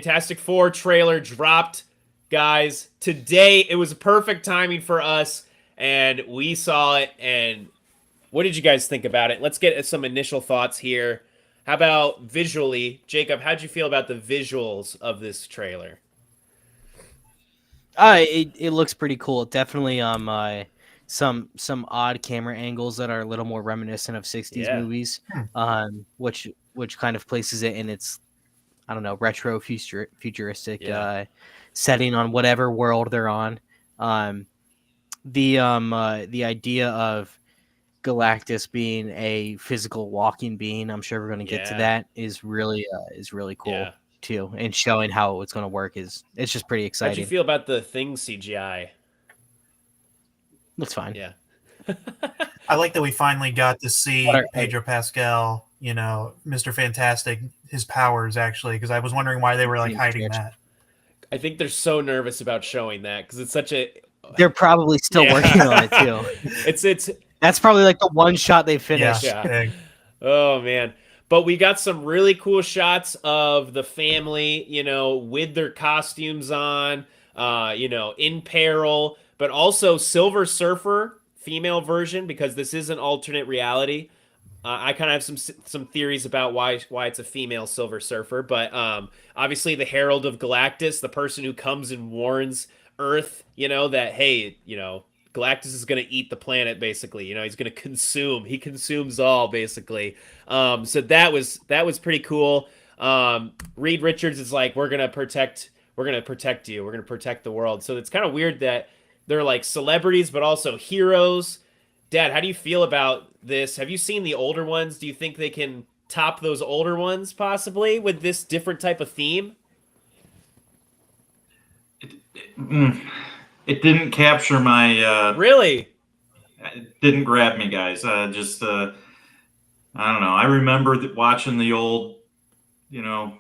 Fantastic Four trailer dropped, guys. Today, it was perfect timing for us, and we saw it. And what did you guys think about it? Let's get some initial thoughts here. How about visually? Jacob, how'd you feel about the visuals of this trailer? It looks pretty cool. Definitely some odd camera angles that are a little more reminiscent of 60s movies. Which kind of places it in its, I don't know, retro futuristic setting on whatever world they're on. The idea of Galactus being a physical walking being, I'm sure we're going to get to that, is really cool too, and showing how it's going to work it's just pretty exciting. How'd you feel about the Thing CGI? Looks fine. Yeah. I like that we finally got to see Pedro Pascal, you know, Mr. Fantastic, his powers actually, because I was wondering why they were like hiding that. I think they're so nervous about showing that because it's such a. They're probably still working on it too. It's that's probably like the one shot they finished. Yeah. Oh man. But we got some really cool shots of the family, you know, with their costumes on, you know, in peril, but also Silver Surfer, female version, because this is an alternate reality. I kind of have some theories about why it's a female Silver Surfer, but obviously the Herald of Galactus, the person who comes and warns Earth, you know, that, hey, you know, Galactus is going to eat the planet, basically. You know, he's going to consume. He consumes all, basically. So that was pretty cool. Reed Richards is like, we're going to protect you. We're going to protect the world. So it's kind of weird that they're like celebrities, but also heroes. Dad, how do you feel about this? Have you seen the older ones? Do you think they can top those older ones, possibly, with this different type of theme? It didn't capture my really. It didn't grab me, guys. I don't know. I remember watching the old, you know,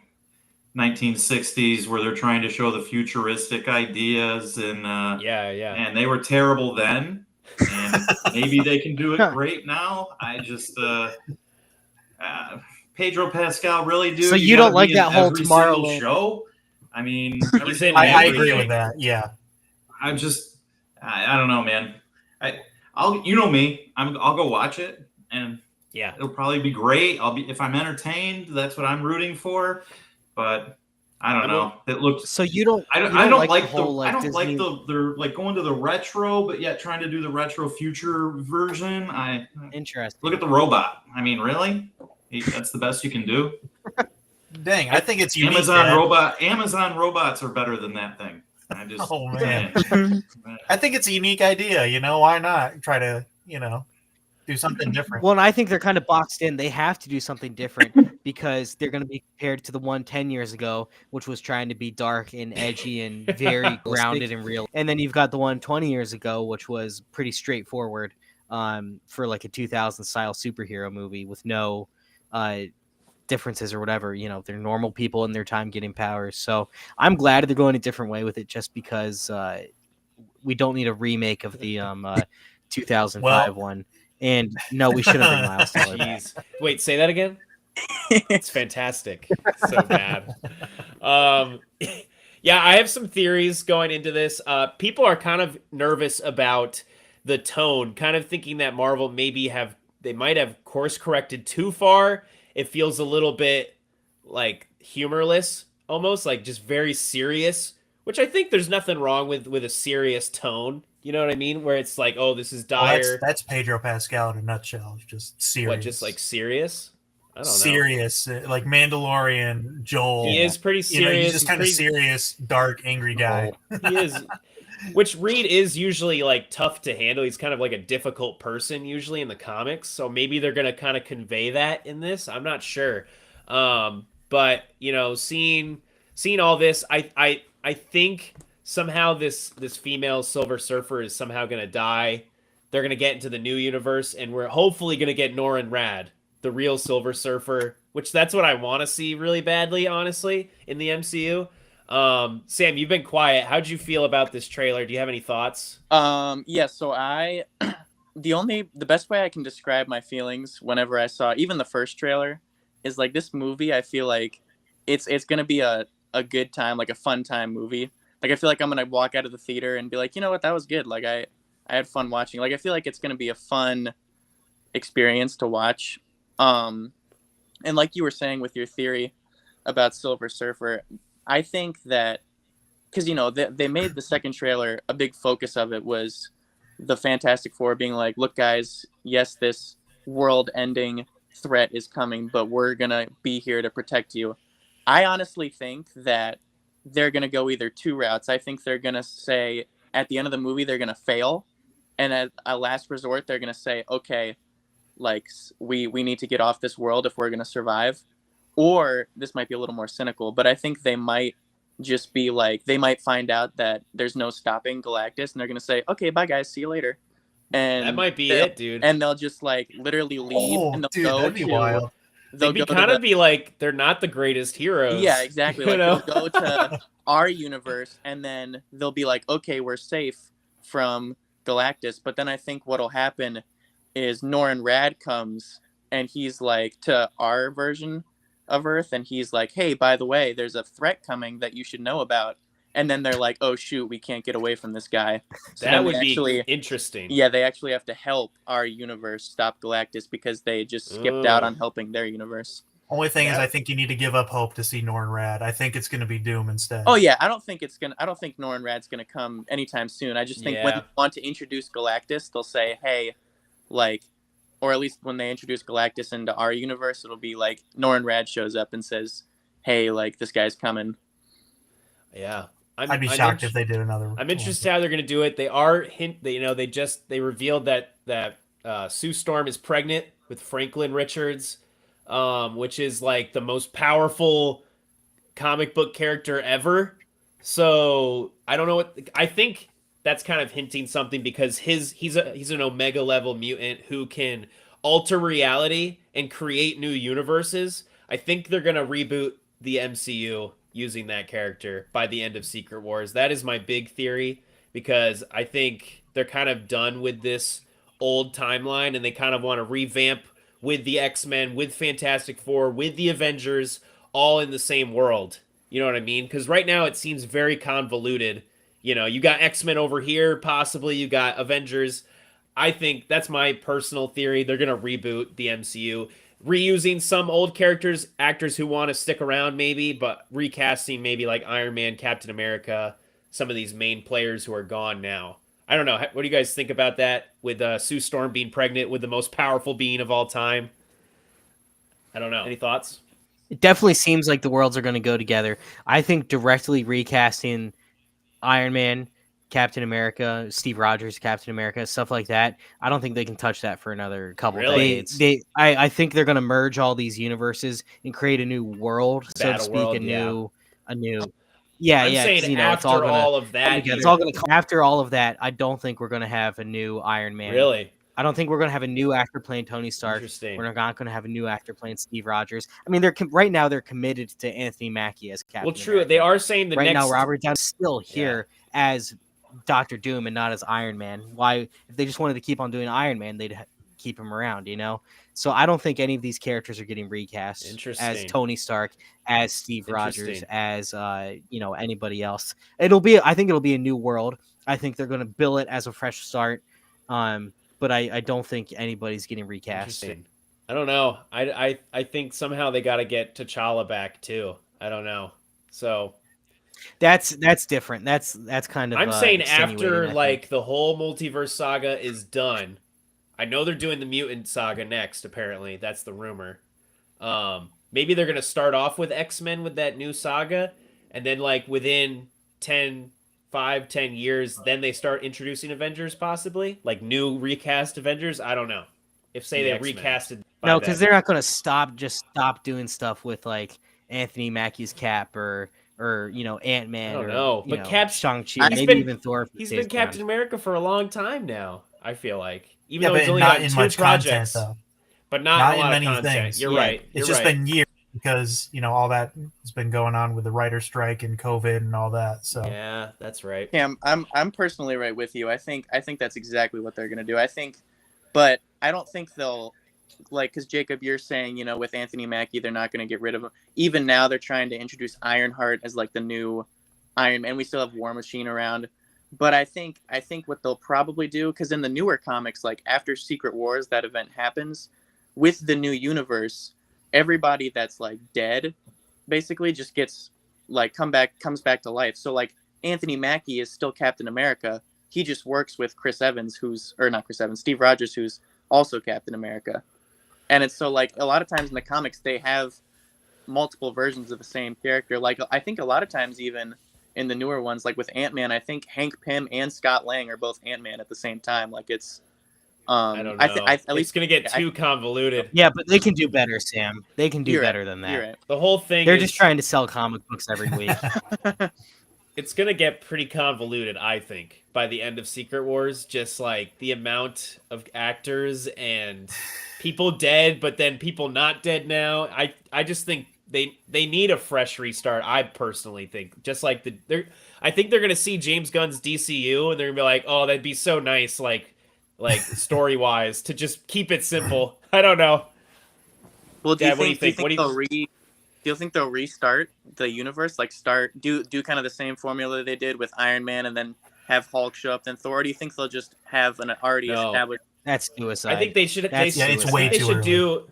1960s where they're trying to show the futuristic ideas and and they were terrible then, and maybe they can do it great now. I just Pedro Pascal, really, dude. So you don't like that whole Tomorrowland show? I mean, I agree with that. Yeah. I don't know, man. I'll you know me. I'll go watch it, and it'll probably be great. If I'm entertained, that's what I'm rooting for. But I don't know. It looks so you don't. I don't like the whole, I don't Disney... like they're like going to the retro, but yet trying to do the retro future version. Interesting. Look at the robot. I mean, really? That's the best you can do. Dang, I think it's unique, Amazon robots are better than that thing. Oh man. I think it's a unique idea. You know, why not try to, you know, do something different? Well, and I think they're kind of boxed in. They have to do something different because they're going to be compared to the one 10 years ago, which was trying to be dark and edgy and very grounded and real. And then you've got the one 20 years ago, which was pretty straightforward for like a 2000 style superhero movie with no differences or whatever. You know, they're normal people in their time getting powers. So I'm glad they're going a different way with it, just because we don't need a remake of the 2005 one. And no, we shouldn't bring Miles Teller back. Wait, say that again. It's fantastic. So bad. Yeah, I have some theories going into this. People are kind of nervous about the tone, kind of thinking that Marvel they might have course corrected too far. It feels a little bit like humorless, almost like just very serious, which I think there's nothing wrong with a serious tone. You know what I mean? Where it's like, oh, this is dire. Well, that's Pedro Pascal in a nutshell. Just serious. What, just like serious? I don't know. Serious, like Mandalorian, Joel. He is pretty serious. You know, he's just kind of serious, dark, angry guy. He is. Which Reed is usually like tough to handle. He's kind of like a difficult person usually in the comics. So maybe they're going to kind of convey that in this. I'm not sure. But you know, seeing all this, I think somehow this female Silver Surfer is somehow going to die. They're going to get into the new universe, and we're hopefully going to get Norrin Rad, the real Silver Surfer, which that's what I want to see really badly, honestly, in the MCU. Sam, you've been quiet. How'd you feel about this trailer? Do you have any thoughts? Yeah, so the best way I can describe my feelings whenever I saw even the first trailer is like this movie, I feel like it's going to be a a good time, like a fun time movie. Like I feel like I'm gonna walk out of the theater and be like, you know what, that was good. Like I had fun watching. Like I feel like it's gonna be a fun experience to watch. And like you were saying with your theory about Silver Surfer, I think that because they made the second trailer, a big focus of it was the Fantastic Four being like, look guys, yes, this world ending threat is coming, but we're gonna be here to protect you. I honestly think that they're gonna go either two routes. I think they're gonna say at the end of the movie they're gonna fail, and at a last resort they're gonna say, okay, like we need to get off this world if we're gonna survive. Or this might be a little more cynical, but I think they might just be like, they might find out that there's no stopping Galactus, and they're gonna say, okay, bye guys, see you later. And That might be it, dude. and they'll just like literally leave, and they'll dude, go that'd be to wild. they'll They'd go be kind to of be like they're not the greatest heroes. yeah, exactly. You Like know? they'll go to our universe, and then they'll be like, okay, we're safe from Galactus. But then I think what'll happen is Norrin Rad comes, and he's like to our version of Earth, and he's like, hey, by the way, there's a threat coming that you should know about. And then they're like, oh shoot, we can't get away from this guy. So That then would they be actually, interesting. yeah, they actually have to help our universe stop Galactus because they just skipped out on helping their universe. Only thing is, I think you need to give up hope to see Norrin Rad. I think it's going to be Doom instead. Oh yeah, I don't think Norrin Rad's gonna come anytime soon. I just think when they want to introduce Galactus, they'll say, hey, like, or at least when they introduce Galactus into our universe, it'll be like Norrin Rad shows up and says, hey, like this guy's coming. Yeah. I'd be shocked if they did another. I'm interested how they're going to do it. They are they revealed that Sue Storm is pregnant with Franklin Richards, which is like the most powerful comic book character ever. So I don't know what I think that's kind of hinting something because he's an Omega level mutant who can alter reality and create new universes. I think they're going to reboot the MCU using that character by the end of Secret Wars. That is my big theory because I think they're kind of done with this old timeline and they kind of want to revamp with the X-Men, with Fantastic Four, with the Avengers, all in the same world. You know what I mean? Because right now it seems very convoluted. You know, you got X-Men over here, possibly you got Avengers. I think that's my personal theory. They're going to reboot the MCU. Reusing some old characters, actors who want to stick around maybe, but recasting maybe like Iron Man, Captain America, some of these main players who are gone now. I don't know. What do you guys think about that with Sue Storm being pregnant with the most powerful being of all time? I don't know. Any thoughts? It definitely seems like the worlds are going to go together. I think directly recasting Iron Man, Captain America, Steve Rogers, Captain America, stuff like that. I don't think they can touch that for another couple decades. I think they're going to merge all these universes and create a new world, so to speak, a new. Yeah, I'm saying it's after all gonna all of that, it's all going to come after all of that. I don't think we're going to have a new Iron Man. Really? I don't think we're going to have a new actor playing Tony Stark. Interesting. We're not going to have a new actor playing Steve Rogers. I mean, right now they're committed to Anthony Mackie as Captain. Well, true. America. They are saying right now Robert Downey's still here as Dr. Doom and not as Iron Man. Why? If they just wanted to keep on doing Iron Man, they'd keep him around, you know? So I don't think any of these characters are getting recast as Tony Stark, as Steve Rogers, as anybody else. I think it'll be a new world. I think they're going to bill it as a fresh start. But I don't think anybody's getting recast. I don't know. I think somehow they got to get T'Challa back too. I don't know. So that's different. That's kind of. I'm saying after like the whole multiverse saga is done. I know they're doing the mutant saga next. Apparently, that's the rumor. Maybe they're gonna start off with X-Men with that new saga, and then like within 10 years, then they start introducing Avengers, possibly like new recast Avengers. I don't know. If say they recasted. No, because they're not going to stop doing stuff with like Anthony Mackie's Cap or Ant-Man. I don't know, but Cap's Shang-Chi, maybe even Thor. He's been Captain America for a long time now. I feel like even though he's only not got in 2 much projects, content, though. But not in a lot many of content. things. You're right. It's just been years because all that has been going on with the writer's strike and COVID and all that. So yeah, that's right. Yeah, I'm personally right with you. I think that's exactly what they're gonna do. But I don't think they'll like, because Jacob, you're saying, you know, with Anthony Mackie, they're not going to get rid of him. Even now, they're trying to introduce Ironheart as like the new Iron Man. We still have War Machine around, but I think what they'll probably do, because in the newer comics, like after Secret Wars, that event happens with the new universe. Everybody that's like dead, basically, just gets like comes back to life. So like Anthony Mackie is still Captain America. He just works with Steve Rogers, who's also Captain America. And it's so like a lot of times in the comics they have multiple versions of the same character. Like I think a lot of times even in the newer ones, like with Ant-Man, I think Hank Pym and Scott Lang are both Ant-Man at the same time. Like it's I don't know. It's gonna get too convoluted. Yeah, but they can do better, Sam. They can do better than that. You're right. The whole thing They're just trying to sell comic books every week. It's gonna get pretty convoluted, I think, by the end of Secret Wars. Just like the amount of actors and people dead, but then people not dead now. I just think they need a fresh restart. I personally think, just like I think they're gonna see James Gunn's DCU and they're gonna be like, oh, that'd be so nice, like story wise, to just keep it simple. I don't know. Well, do you think they'll restart the universe? Like do kind of the same formula they did with Iron Man and then have Hulk show up then Thor? Or do you think they'll just have an already established? That's suicide. I think they should. It's way too early.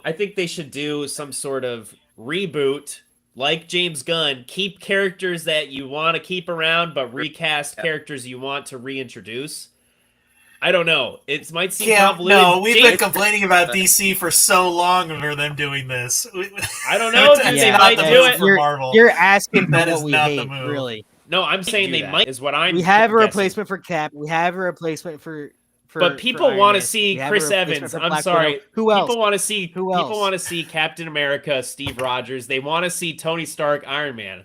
I think they should do some sort of reboot, like James Gunn. Keep characters that you want to keep around, but recast characters you want to reintroduce. I don't know. It might seem convoluted. No, we've been complaining about DC for so long for them doing this. I don't know. Dude, they might do it. For Marvel. You're asking for That what is we not hate, the move. really. No, I'm saying they might. Is what I'm. We have a guessing. replacement for Cap. We have a replacement for but people want to see Chris Evans. I'm sorry. Widow. Who else? People want to see. Who else? People want to see Captain America, Steve Rogers. They want to see Tony Stark, Iron Man.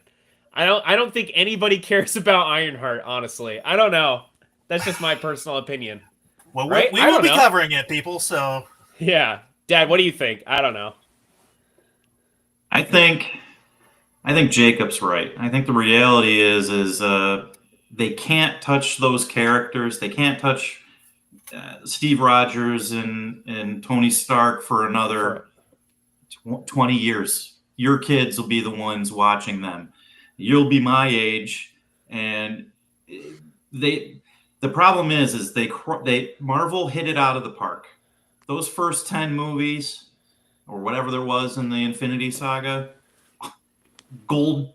I don't think anybody cares about Ironheart. Honestly, I don't know. That's just my personal opinion. Well, right? we will be covering it, people. So yeah, Dad, what do you think? I don't know. I think Jacob's right. I think the reality is they can't touch those characters. They can't touch Steve Rogers and Tony Stark for another 20 years. Your kids will be the ones watching them. You'll be my age, and the problem is they Marvel hit it out of the park. Those first 10 movies, or whatever there was in the Infinity Saga, gold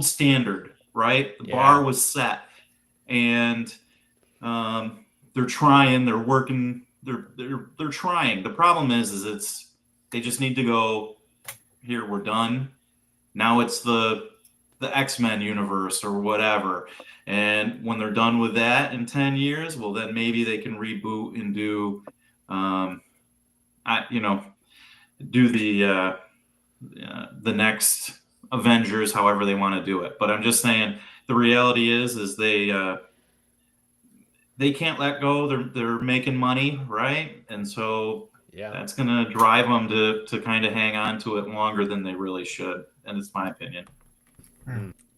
standard, right? The bar was set, and they're trying. They're working. They're trying. The problem is they just need to go. Here, we're done. Now it's the X-Men universe or whatever. And when they're done with that in 10 years, well, then maybe they can reboot and do, do the next Avengers, however they want to do it. But I'm just saying, the reality is they can't let go. They're making money, right? And so that's going to drive them to kind of hang on to it longer than they really should. And it's my opinion.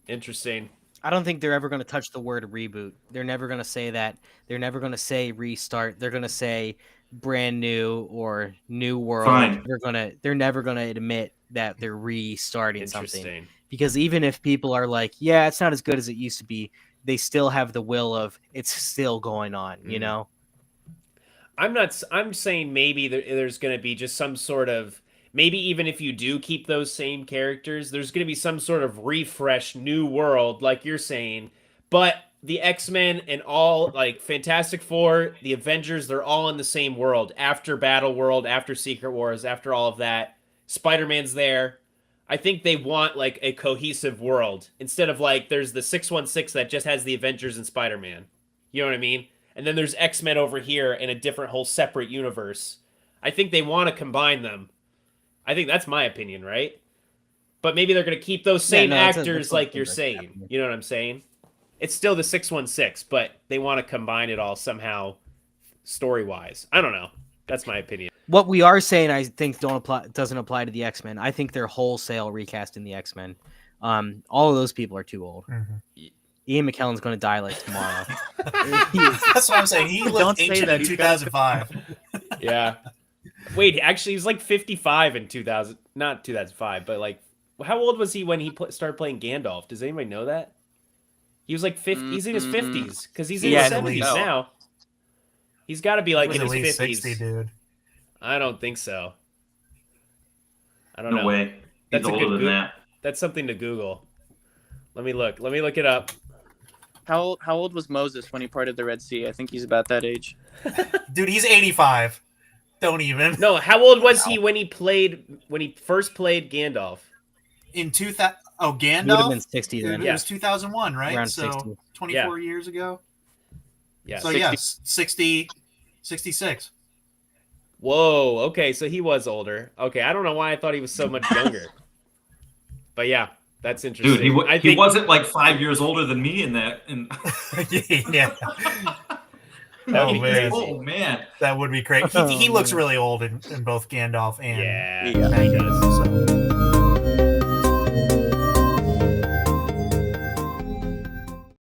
Interesting. I don't think they're ever going to touch the word reboot. They're never going to say that. They're never going to say restart. They're going to say brand new or new world. Fine. They're never going to admit that they're restarting something. Because even if people are like, yeah, it's not as good as it used to be, they still have the will of it's still going on, you know? I'm saying maybe there's going to be just some sort of, maybe even if you do keep those same characters, there's going to be some sort of refresh, new world, like you're saying. But the X-Men and all, like Fantastic Four, the Avengers, they're all in the same world. After Battle World, after Secret Wars, after all of that, Spider-Man's there. I think they want like a cohesive world instead of like there's the 616 that just has the Avengers and Spider-Man. You know what I mean? And then there's X-Men over here in a different whole separate universe. I think they want to combine them. I think that's my opinion, right? But maybe they're going to keep those same actors like you're saying. You know what I'm saying? It's still the 616, but they want to combine it all somehow story-wise. I don't know. That's my opinion. What we are saying, I think, doesn't apply to the X-Men. I think they're wholesale recasting the X-Men. All of those people are too old. Mm-hmm. Ian McKellen's going to die like tomorrow. That's what I'm saying. He lived ancient in 2005. Yeah. Wait, actually, he's like 55 in 2000, not 2005, but like, how old was he when he started playing Gandalf? Does anybody know that? He was like 50. He's in his 50s because he's in Yeah, his I think 70s so. now. He's got to be like He in was his at least 50s. 60, dude. I don't think so. I don't No know. way. He's That's a older good than that. That's something to Google. Let me look. Let me look it up. How old was Moses when he parted the Red Sea? I think he's about that age. Dude, he's 85. Don't even. No, how old was he when he first played Gandalf? In 2000, oh, He would have been Gandalf? 60 It then. Yeah. was 2001, right? Around So 60. 24 years ago. Yeah. So 60. yes, 66. Whoa. Okay, so he was older. Okay, I don't know why I thought he was so much younger. But yeah, that's interesting. Dude, I he think wasn't like 5 years older than me in that. Yeah. That'd Oh be man, crazy. Oh man. that would be great. He looks really old in both Gandalf and Yeah, Yeah. he does. so.